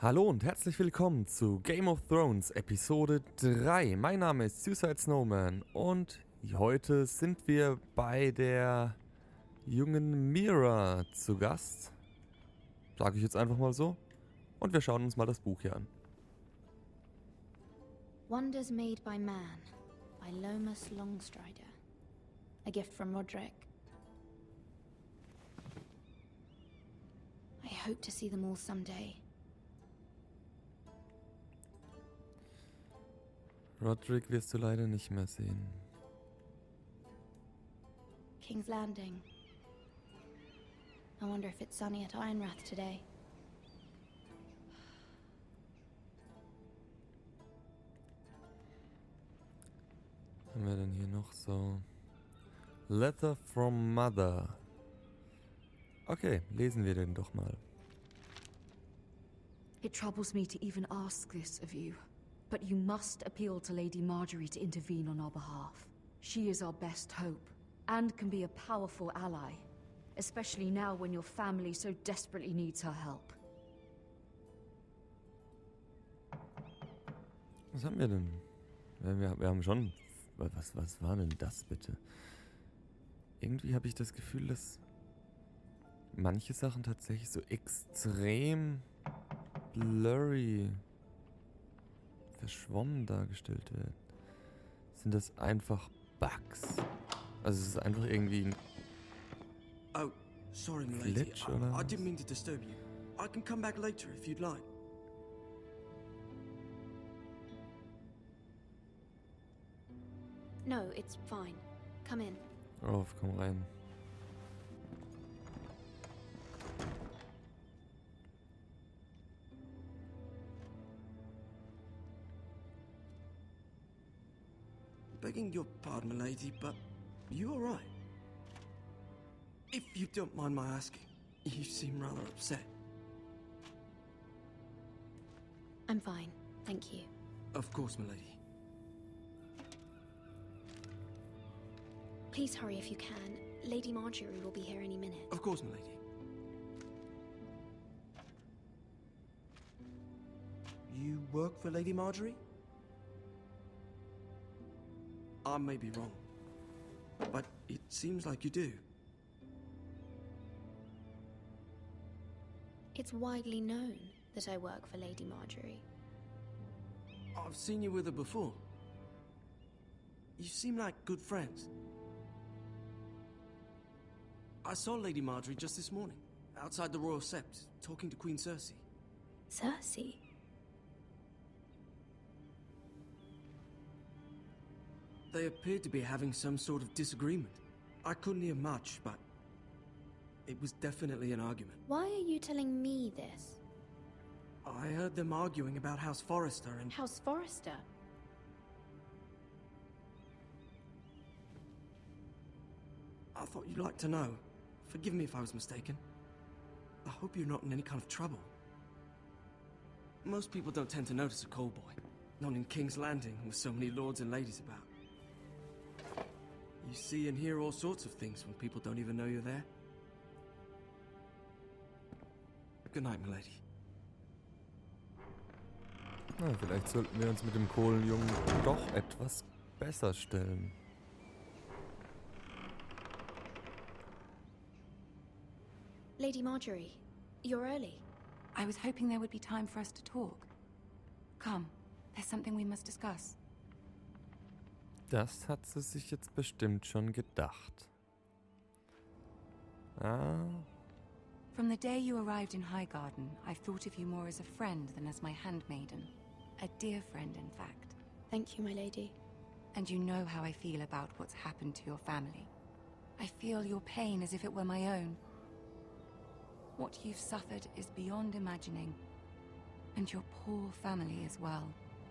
Hallo und herzlich willkommen zu Game of Thrones Episode 3. Mein Name ist Suicide Snowman und heute sind wir bei der jungen Mira zu Gast. Sage ich jetzt einfach mal so. Und wir schauen uns mal das Buch hier an. Wonders Made by Man by Lomas Longstrider. A gift from Roderick. I hope to see them all someday. Roderick wirst du leider nicht mehr sehen. King's Landing. I wonder if it's sunny at Ironrath today. Was haben wir denn hier noch so? Letter from Mother. Okay, lesen wir den doch mal. It troubles me to even ask this of you, but you must appeal to Lady Marjorie to intervene on our behalf. She is our best hope, and can be a powerful ally, especially now when your family so desperately needs her help. Was haben wir denn? Wir haben schon... Was war denn das bitte? Irgendwie habe ich das Gefühl, dass manche Sachen tatsächlich so extrem blurry, verschwommen dargestellt werden. Sind das einfach Bugs? Also es ist einfach irgendwie ein Oh, sorry, milady. Glitch oder I didn't mean to disturb you. I can come back later if you'd like. No, it's fine. Come in. Auf, komm rein. Begging your pardon, milady, but you all right? If you don't mind my asking, you seem rather upset. I'm fine, thank you. Of course, milady. Please hurry if you can. Lady Marjorie will be here any minute. Of course, milady. You work for Lady Marjorie? I may be wrong, but it seems like you do. It's widely known that I work for Lady Marjorie. I've seen you with her before. You seem like good friends. I saw Lady Marjorie just this morning, outside the Royal Sept, talking to Queen Cersei. Cersei? They appeared to be having some sort of disagreement. I couldn't hear much, but it was definitely an argument. Why are you telling me this? I heard them arguing about House Forrester and... House Forrester? I thought you'd like to know. Forgive me if I was mistaken. I hope you're not in any kind of trouble. Most people don't tend to notice a call boy. Not in King's Landing, with so many lords and ladies about. You see and hear all sorts of things when people don't even know you're there. Good night, milady. Na, vielleicht sollten wir uns mit dem Kohlenjungen doch etwas besser stellen. Lady Marjorie, you're early. I was hoping there would be time for us to talk. Come, there's something we must discuss. Das hat sie sich jetzt bestimmt schon gedacht. Ah, From the day you arrived in Highgarden, I've thought of you more as a friend than as my handmaiden. A dear friend, in fact. Thank you, my lady. And you know how I feel about what's happened to your family. I feel your pain as if it were my own. What you've suffered is beyond imagining. And your poor family as well.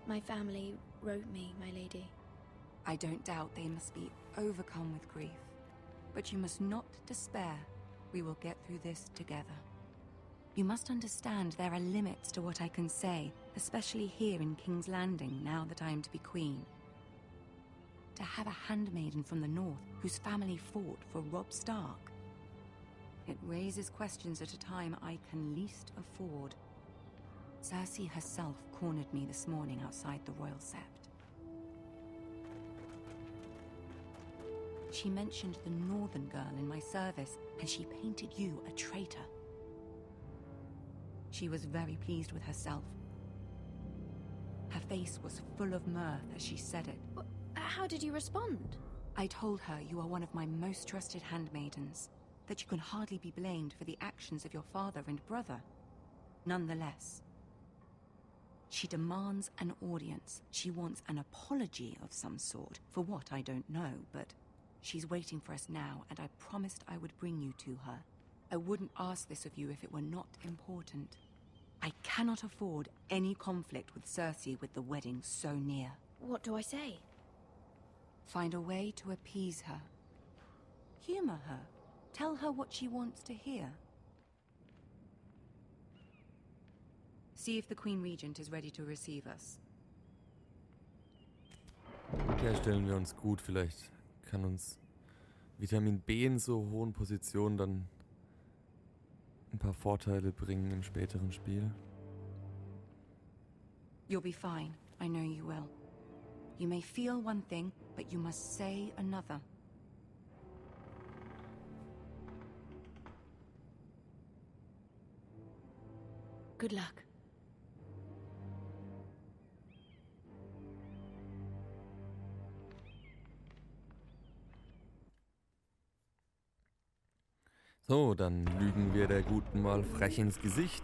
My family wrote me, my lady. I don't doubt they must be overcome with grief. But you must not despair. We will get through this together. You must understand there are limits to what I can say, especially here in King's Landing, now that I am to be queen. To have a handmaiden from the north whose family fought for Robb Stark. It raises questions at a time I can least afford. Cersei herself cornered me this morning outside the Royal Sept. She mentioned the northern girl in my service, and she painted you a traitor. She was very pleased with herself. Her face was full of mirth as she said it. How did you respond? I told her you are one of my most trusted handmaidens, that you can hardly be blamed for the actions of your father and brother. Nonetheless, she demands an audience. She wants an apology of some sort, for what I don't know, but she's waiting for us now, and I promised I would bring you to her. I wouldn't ask this of you if it were not important. I cannot afford any conflict with Cersei with the wedding so near. What do I say? Find a way to appease her. Humor her. Tell her what she wants to hear. See if the Queen Regent is ready to receive us. Ja, stellen wir uns gut. Vielleicht kann uns Vitamin B in so hohen Positionen dann ein paar Vorteile bringen im späteren Spiel. You'll be fine. I know you will. You may feel one thing, but you must say another. Good luck. So, dann lügen wir der Guten mal frech ins Gesicht.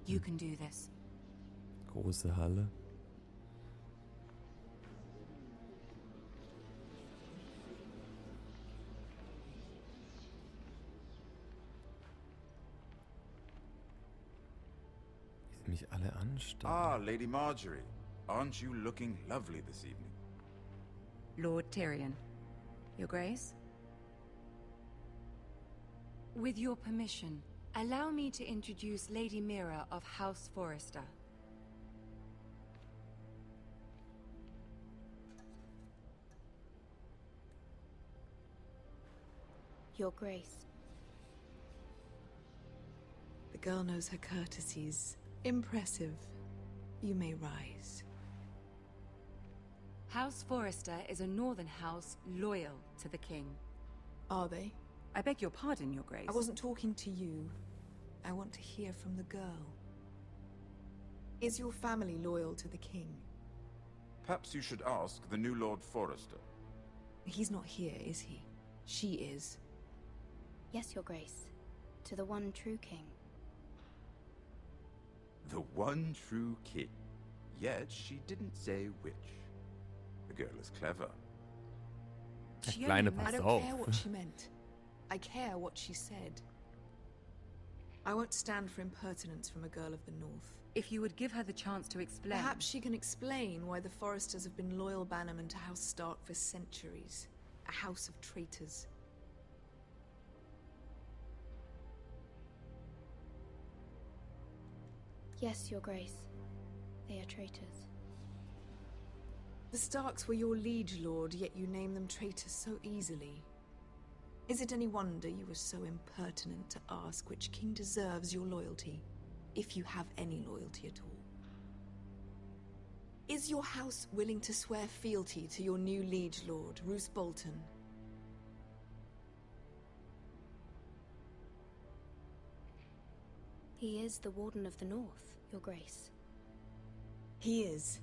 You can do this. Große Halle. Wie sie mich alle anstarren. Ah, Lady Marjorie. Aren't you looking lovely this evening? Lord Tyrion. Your Grace? With your permission, allow me to introduce Lady Mira of House Forrester. Your Grace. The girl knows her courtesies. Impressive. You may rise. House Forrester is a northern house loyal to the king. Are they? I beg your pardon, Your Grace. I wasn't talking to you. I want to hear from the girl. Is your family loyal to the king? Perhaps you should ask the new Lord Forrester. He's not here, is he? She is. Yes, Your Grace. To the one true king. The one true king. Yet she didn't say which. The girl is clever. Der She Kleine only I passt don't auf. care what she meant. I care what she said. I won't stand for impertinence from a girl of the North. If you would give her the chance to explain... Perhaps she can explain why the Forresters have been loyal bannermen to House Stark for centuries. A house of traitors. Yes, Your Grace. They are traitors. The Starks were your liege lord, yet you name them traitors so easily. Is it any wonder you were so impertinent to ask which king deserves your loyalty, if you have any loyalty at all? Is your house willing to swear fealty to your new liege lord, Roose Bolton? He is the Warden of the North, Your Grace. He is.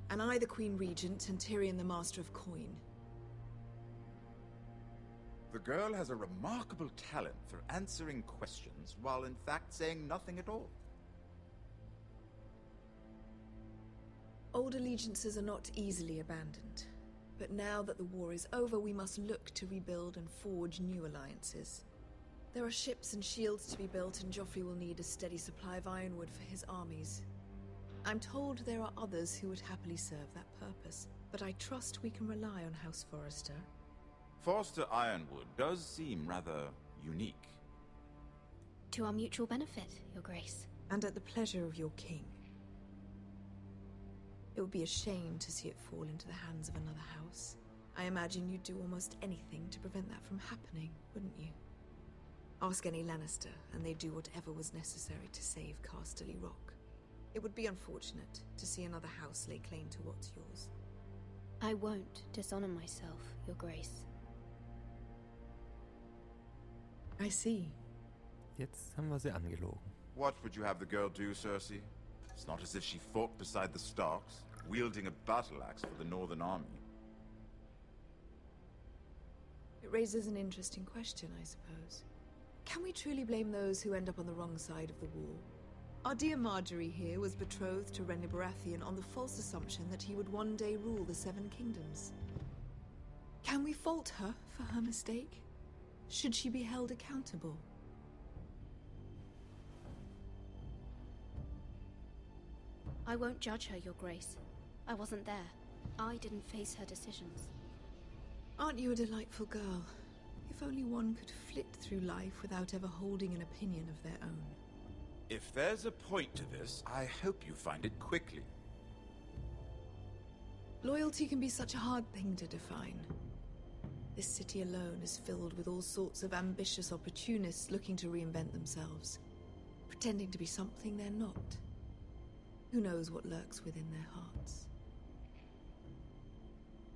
And I the Queen Regent and Tyrion the Master of Coin. The girl has a remarkable talent for answering questions while in fact saying nothing at all. Old allegiances are not easily abandoned. But now that the war is over, we must look to rebuild and forge new alliances. There are ships and shields to be built, and Joffrey will need a steady supply of ironwood for his armies. I'm told there are others who would happily serve that purpose, but I trust we can rely on House Forrester. Forster Ironwood does seem rather unique. To our mutual benefit, Your Grace. And at the pleasure of your king. It would be a shame to see it fall into the hands of another house. I imagine you'd do almost anything to prevent that from happening, wouldn't you? Ask any Lannister, and they'd do whatever was necessary to save Casterly Rock. It would be unfortunate to see another house lay claim to what's yours. I won't dishonor myself, Your Grace. I see. Jetzt haben wir sie angelogen. What would you have the girl do, Cersei? It's not as if she fought beside the Starks, wielding a battle axe for the Northern Army. It raises an interesting question, I suppose. Can we truly blame those who end up on the wrong side of the war? Our dear Marjorie here was betrothed to Renly Baratheon on the false assumption that he would one day rule the Seven Kingdoms. Can we fault her for her mistake? Should she be held accountable? I won't judge her, Your Grace. I wasn't there. I didn't face her decisions. Aren't you a delightful girl? If only one could flit through life without ever holding an opinion of their own. If there's a point to this, I hope you find it quickly. Loyalty can be such a hard thing to define. This city alone is filled with all sorts of ambitious opportunists looking to reinvent themselves, pretending to be something they're not. Who knows what lurks within their hearts?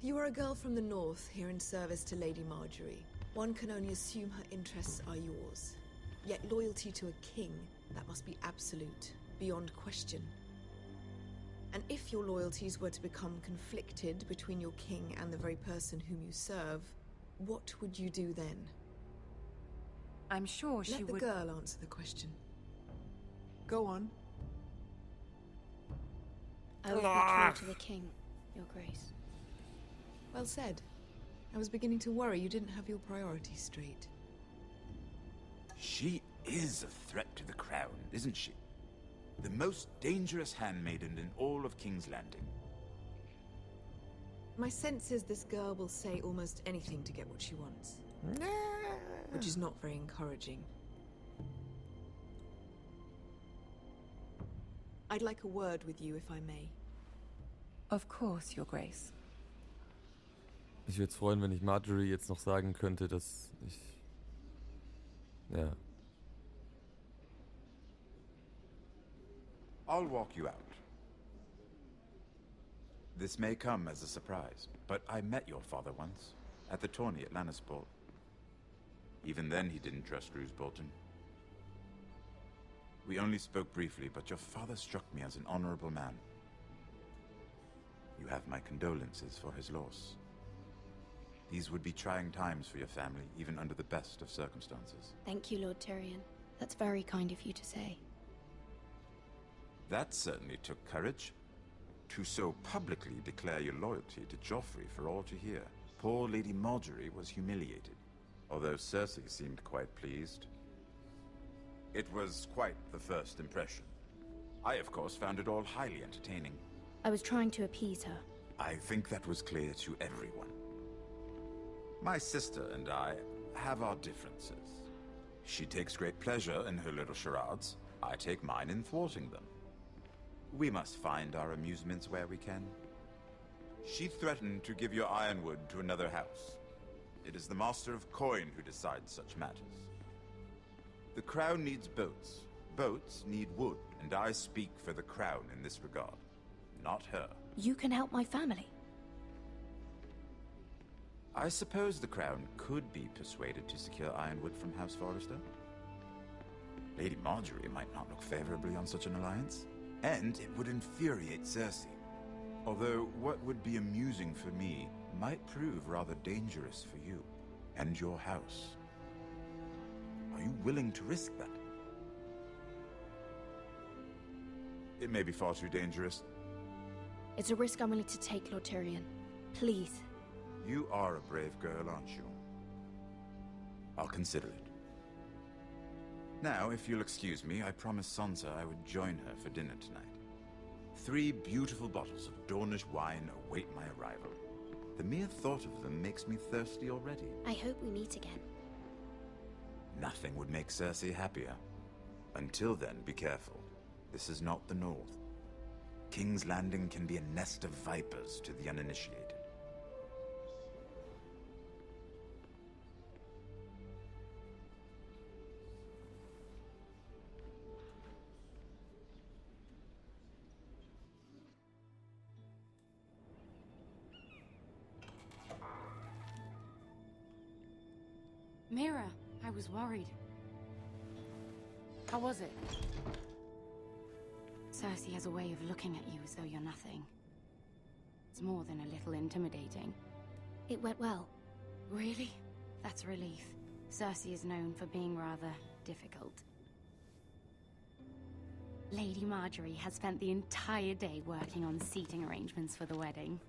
You are a girl from the north, here in service to Lady Marjorie. One can only assume her interests are yours. Yet loyalty to a king, that must be absolute, beyond question. And if your loyalties were to become conflicted between your king and the very person whom you serve, what would you do then? I'm sure she Let the would... girl answer the question. Go on. I would be true to the king, Your Grace. Well said. I was beginning to worry you didn't have your priorities straight. She is a threat to the crown, isn't she? The most dangerous handmaiden in all of King's Landing. My sense is this girl will say almost anything to get what she wants. Which is not very encouraging. I'd like a word with you, if I may. Of course, Your Grace. Ich würde es freuen, wenn ich Marjorie jetzt noch sagen könnte, dass ich... Ja. I'll walk you out. This may come as a surprise, but I met your father once, at the tourney at Lannisport. Even then he didn't trust Roose Bolton. We only spoke briefly, but your father struck me as an honorable man. You have my condolences for his loss. These would be trying times for your family, even under the best of circumstances. Thank you, Lord Tyrion. That's very kind of you to say. That certainly took courage. To so publicly declare your loyalty to Joffrey for all to hear. Poor Lady Marjorie was humiliated, although Cersei seemed quite pleased. It was quite the first impression. I, of course, found it all highly entertaining. I was trying to appease her. I think that was clear to everyone. My sister and I have our differences. She takes great pleasure in her little charades. I take mine in thwarting them. We must find our amusements where we can. She threatened to give your ironwood to another house. It is the Master of Coin who decides such matters. The crown needs boats. Boats need wood, and I speak for the crown in this regard, not her. You can help my family. I suppose the crown could be persuaded to secure ironwood from House Forrester. Lady Marjorie might not look favorably on such an alliance, and it would infuriate Cersei. Although what would be amusing for me might prove rather dangerous for you and your house. Are you willing to risk that? It may be far too dangerous. It's a risk I'm willing to take, Lord Tyrion. Please. You are a brave girl, aren't you? I'll consider it. Now, if you'll excuse me, I promised Sansa I would join her for dinner tonight. 3 beautiful bottles of Dornish wine await my arrival. The mere thought of them makes me thirsty already. I hope we meet again. Nothing would make Cersei happier. Until then, be careful. This is not the North. King's Landing can be a nest of vipers to the uninitiated. Mira, I was worried. How was it? Cersei has a way of looking at you as though you're nothing. It's more than a little intimidating. It went well. Really? That's a relief. Cersei is known for being rather difficult. Lady Marjorie has spent the entire day working on seating arrangements for the wedding.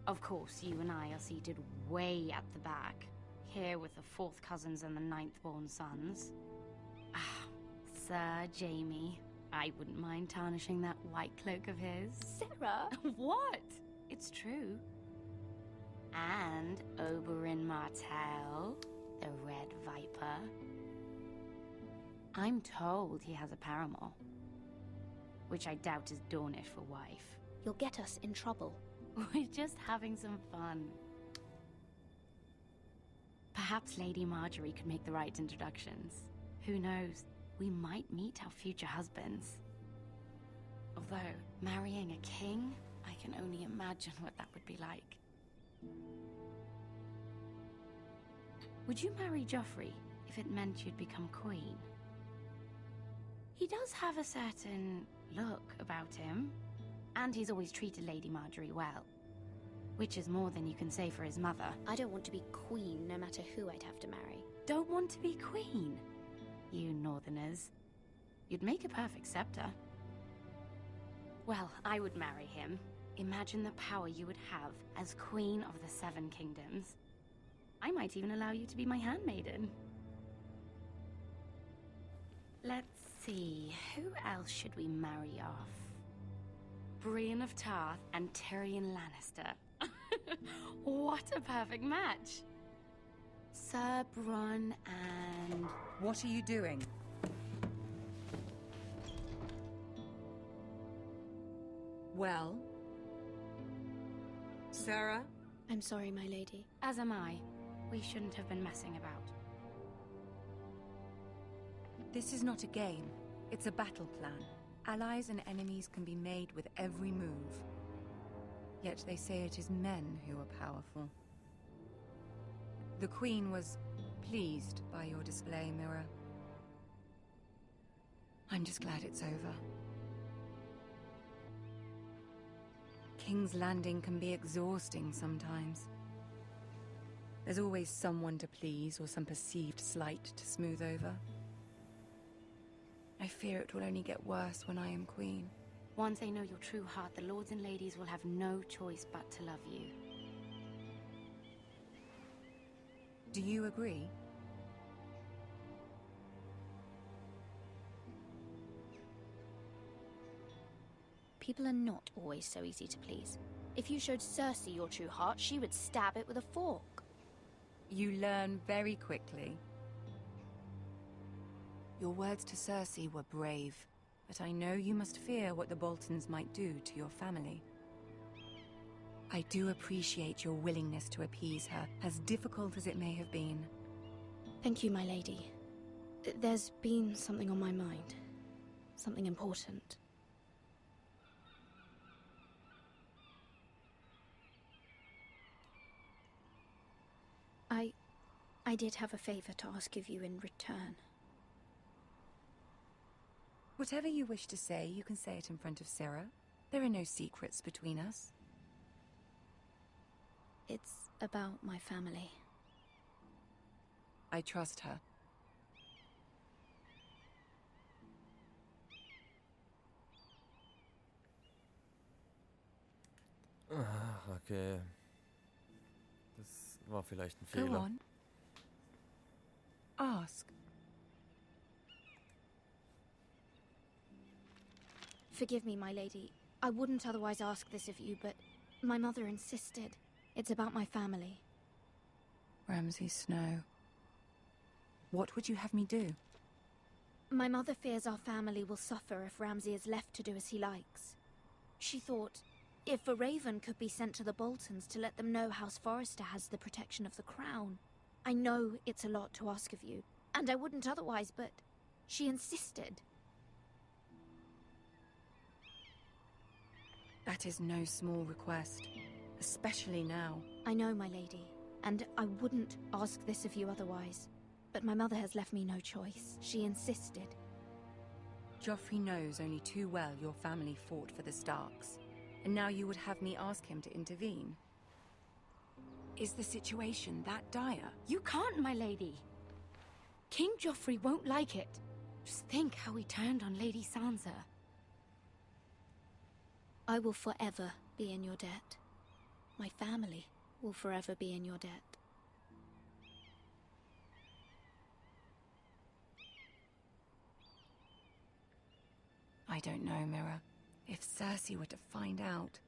Of course, you and I are seated way at the back, here with the 4th cousins and the 9th-born sons. Ah, Sir Jaime. I wouldn't mind tarnishing that white cloak of his. Sarah! What? It's true. And Oberyn Martell, the Red Viper. I'm told he has a paramour, which I doubt is Dornish for wife. You'll get us in trouble. We're just having some fun. Perhaps Lady Marjorie could make the right introductions. Who knows? We might meet our future husbands. Although, marrying a king, I can only imagine what that would be like. Would you marry Joffrey if it meant you'd become queen? He does have a certain look about him, and he's always treated Lady Marjorie well. Which is more than you can say for his mother. I don't want to be queen no matter who I'd have to marry. Don't want to be queen? You northerners. You'd make a perfect scepter. Well, I would marry him. Imagine the power you would have as Queen of the 7 Kingdoms. I might even allow you to be my handmaiden. Let's see, who else should we marry off? Brienne of Tarth and Tyrion Lannister. What a perfect match! Sir Bronn and... What are you doing? Well? Sarah? I'm sorry, my lady. As am I. We shouldn't have been messing about. This is not a game. It's a battle plan. Allies and enemies can be made with every move. Yet they say it is men who are powerful. The Queen was pleased by your display, Mira. I'm just glad it's over. King's Landing can be exhausting sometimes. There's always someone to please or some perceived slight to smooth over. I fear it will only get worse when I am queen. Once they know your true heart, the lords and ladies will have no choice but to love you. Do you agree? People are not always so easy to please. If you showed Cersei your true heart, she would stab it with a fork. You learn very quickly. Your words to Cersei were brave. But I know you must fear what the Boltons might do to your family. I do appreciate your willingness to appease her, as difficult as it may have been. Thank you, my lady. There's been something on my mind. Something important. I did have a favor to ask of you in return. Whatever you wish to say, you can say it in front of Sarah. There are no secrets between us. It's about my family. I trust her. Okay. Das war vielleicht ein Go Fehler. on. Ask. Forgive me, my lady. I wouldn't otherwise ask this of you, but my mother insisted. It's about my family. Ramsay Snow. What would you have me do? My mother fears our family will suffer if Ramsay is left to do as he likes. She thought, if a raven could be sent to the Boltons to let them know House Forrester has the protection of the crown. I know it's a lot to ask of you, and I wouldn't otherwise, but she insisted. That is no small request, especially now. I know, my lady, and I wouldn't ask this of you otherwise. But my mother has left me no choice. She insisted. Joffrey knows only too well your family fought for the Starks, and now you would have me ask him to intervene. Is the situation that dire? You can't, my lady. King Joffrey won't like it. Just think how he turned on Lady Sansa. I will forever be in your debt. My family will forever be in your debt. I don't know, Mira. If Cersei were to find out...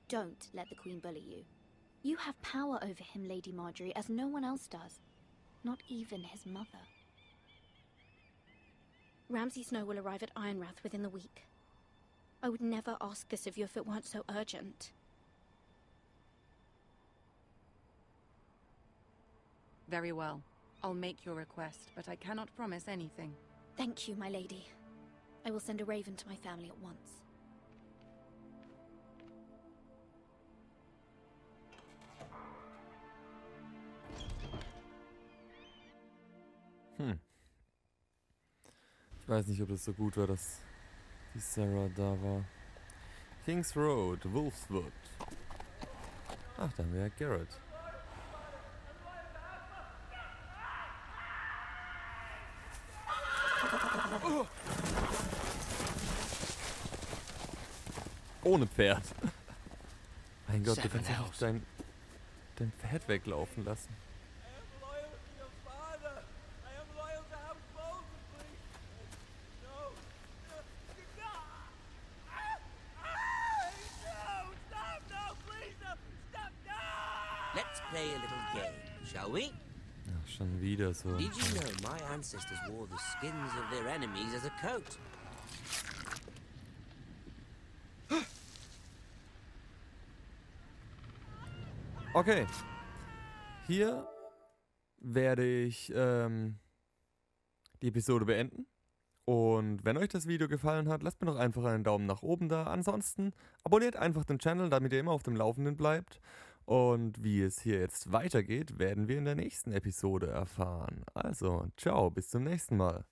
Don't let the Queen bully you. You have power over him, Lady Marjorie, as no one else does. Not even his mother. Ramsay Snow will arrive at Ironrath within the week. I would never ask this of you if it weren't so urgent. Very well. I'll make your request, but I cannot promise anything. Thank you, my lady. I will send a raven to my family at once. Ich weiß nicht, ob das so gut war, dass die Sarah da war. Kings Road, Wolfswood. Ach, da haben wir ja Garrett. Ohne Pferd. Mein Gott, du kannst ja nicht dein Pferd weglaufen lassen. Let's play a little game, shall we? Ach, schon wieder so. Did you know my ancestors wore the skins of their enemies as a coat? Okay. Hier werde ich die Episode beenden. Und wenn euch das Video gefallen hat, lasst mir doch einfach einen Daumen nach oben da. Ansonsten abonniert einfach den Channel, damit ihr immer auf dem Laufenden bleibt. Und wie es hier jetzt weitergeht, werden wir in der nächsten Episode erfahren. Also, ciao, bis zum nächsten Mal.